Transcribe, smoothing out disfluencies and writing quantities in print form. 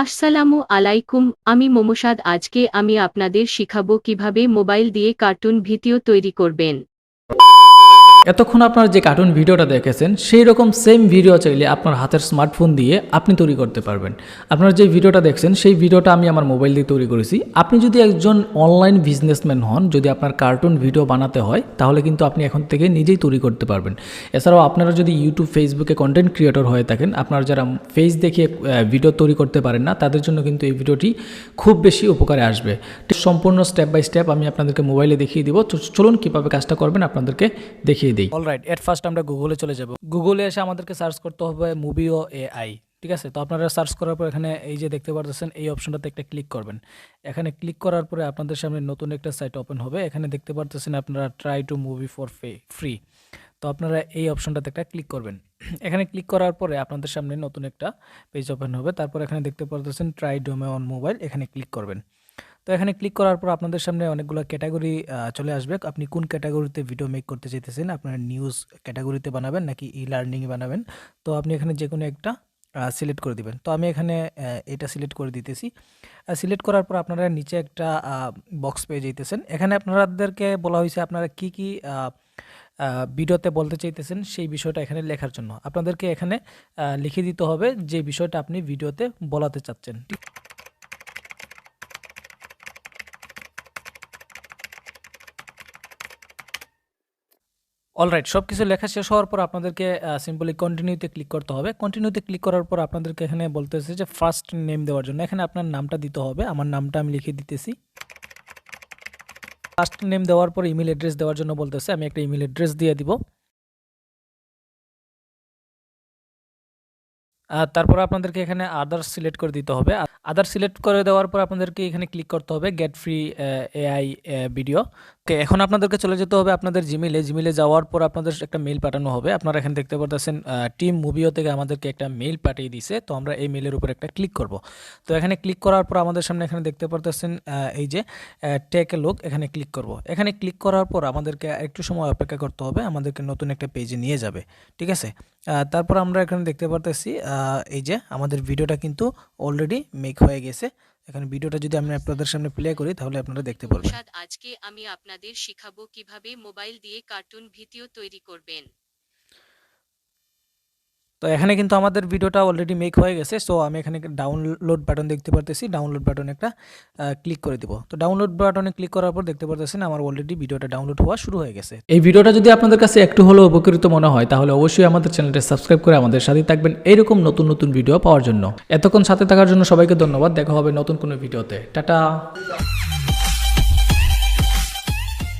আসসালামু আলাইকুম, আমি মোমসাদ। আজকে আমি আপনাদের শিখাবো কিভাবে মোবাইল দিয়ে কার্টুন ভিডিও তৈরি করবেন। এতক্ষণ আপনারা যে কার্টুন ভিডিওটা দেখেছেন সেই রকম সেম ভিডিও চাইলে আপনার হাতের স্মার্টফোন দিয়ে আপনি তৈরি করতে পারবেন। আপনারা যে ভিডিওটা দেখছেন সেই ভিডিওটা আমি আমার মোবাইল দিয়ে তৈরি করেছি। আপনি যদি একজন অনলাইন বিজনেসম্যান হন, যদি আপনার কার্টুন ভিডিও বানাতে হয়, তাহলে কিন্তু আপনি এখন থেকে নিজেই তৈরি করতে পারবেন। এছাড়াও আপনারা যদি ইউটিউব, ফেসবুকে কন্টেন্ট ক্রিয়েটর হয়ে থাকেন, আপনারা যারা ফেস দেখে ভিডিও তৈরি করতে পারেন না, তাদের জন্য কিন্তু এই ভিডিওটি খুব বেশি উপকারে আসবে। সম্পূর্ণ স্টেপ বাই স্টেপ আমি আপনাদেরকে মোবাইলে দেখিয়ে দিব। চলুন কীভাবে কাজটা করবেন আপনাদেরকে দেখিয়ে দিই। অলরাইট, এট ফার্স্ট আমরা গুগলে চলে যাব। গুগলে এসে আমাদেরকে সার্চ করতে হবে মুভি ও এআই। ঠিক আছে, তো আপনারা সার্চ করার পর এখানে এই যে দেখতে পাচ্ছেন এই অপশনটাতে একটা ক্লিক করবেন। এখানে ক্লিক করার পরে আপনাদের সামনে নতুন একটা সাইট ওপেন হবে। এখানে দেখতে পাচ্ছেন আপনারা try to movie for free. তো আপনারা এই অপশনটাতে একটা ক্লিক করবেন। এখানে ক্লিক করার পরে আপনাদের সামনে নতুন একটা পেজ ওপেন হবে। তারপর এখানে দেখতে পাচ্ছেন ট্রাই ডোমে অন মোবাইল, এখানে ক্লিক করবেন। তো এখানে ক্লিক করার পর আপনাদের সামনে অনেকগুলো ক্যাটাগরি চলে আসবে। আপনি কোন ক্যাটাগরিতে ভিডিও মেক করতে চাইতেছেন, আপনার নিউজ ক্যাটাগরিতে বানাবেন নাকি ই লার্নিং বানাবেন। তো আপনি এখানে যে কোনো একটা সিলেক্ট করে দিবেন। তো আমি এখানে এটা সিলেক্ট করে দিতেছি। সিলেক্ট করার পর আপনারা নিচে একটা বক্স পেয়ে যাইতেছেন। এখানে আপনাদেরকে বলা হয়েছে আপনারা কি কি ভিডিওতে বলতে চাইতেছেন সেই বিষয়টা এখানে লেখার জন্য। আপনাদেরকে এখানে লিখে দিতে হবে যে বিষয়টা আপনি ভিডিওতে বলাতে চাচ্ছেন। অলরাইট, সব কিছু লেখা শেষ হওয়ার পর আপনাদেরকে সিম্পলি কন্টিনিউতে ক্লিক করতে হবে। কন্টিনিউতে ক্লিক করার পর আপনাদেরকে এখানে বলতেছে যে ফার্স্ট নেম দেওয়ার জন্য এখানে আপনার নামটা দিতে হবে। আমার নামটা আমি লিখে দিতেছি। ফার্স্ট নেম দেওয়ার পর ইমেল অ্যাড্রেস দেওয়ার জন্য বলতেছে, আমি একটা ইমেল অ্যাড্রেস দিয়ে দিব। তারপর আপনাদেরকে এখানে আদার্স সিলেক্ট করে দিতে হবে। আদার্স সিলেক্ট করে দেওয়ার পর আপনাদেরকে এখানে ক্লিক করতে হবে গেট ফ্রি এআই ভিডিও। ওকে, এখন আপনাদেরকে চলে যেতে হবে আপনাদের জিমেলে যাওয়ার পর আপনাদের একটা মেইল পাঠানো হবে। আপনারা এখানে দেখতে পাচ্ছেন টিম মুভিও থেকে আমাদেরকে একটা মেইল পাঠিয়ে দিয়েছে। তো আমরা এই মেইলের উপর একটা ক্লিক করব। তো এখানে ক্লিক করার পর আমাদের সামনে এখানে দেখতে পাচ্ছেন এই যে টেক এ লুক, এখানে ক্লিক করব। এখানে ক্লিক করার পর আমাদেরকে একটু সময় অপেক্ষা করতে হবে, আমাদেরকে নতুন একটা পেজে নিয়ে যাবে। ঠিক আছে, তারপর আমরা এখানে দেখতে পারতেছি এই যে আমাদের ভিডিওটা কিন্তু অলরেডি মেক হয়ে গেছে। এখানে ভিডিওটা যদি আমি আপনাদের সামনে প্লে করি তাহলে আপনারা দেখতে পারবেন। আজকে আমি আপনাদের শিখাবো কিভাবে মোবাইল দিয়ে কার্টুন ভিডিও তৈরি করবেন। তো এখানে কিন্তু আমাদের ভিডিওটা অলরেডি মেক হয়ে গেছে। সো আমি এখানে ডাউনলোড বাটন দেখতে পারতেছি, ডাউনলোড বাটনে একটা ক্লিক করে দিব। তো ডাউনলোড বাটনে ক্লিক করার পর দেখতে পারতেছেন আমার অলরেডি ভিডিওটা ডাউনলোড হওয়া শুরু হয়ে গেছে। এই ভিডিওটা যদি আপনাদের কাছে একটু হলেও উপকৃত মনে হয় তাহলে অবশ্যই আমাদের চ্যানেলটা সাবস্ক্রাইব করে আমাদের সাথেই থাকবেন এইরকম নতুন নতুন ভিডিও পাওয়ার জন্য। এতক্ষণ সাথে থাকার জন্য সবাইকে ধন্যবাদ। দেখা হবে নতুন কোনো ভিডিওতে। টাটা।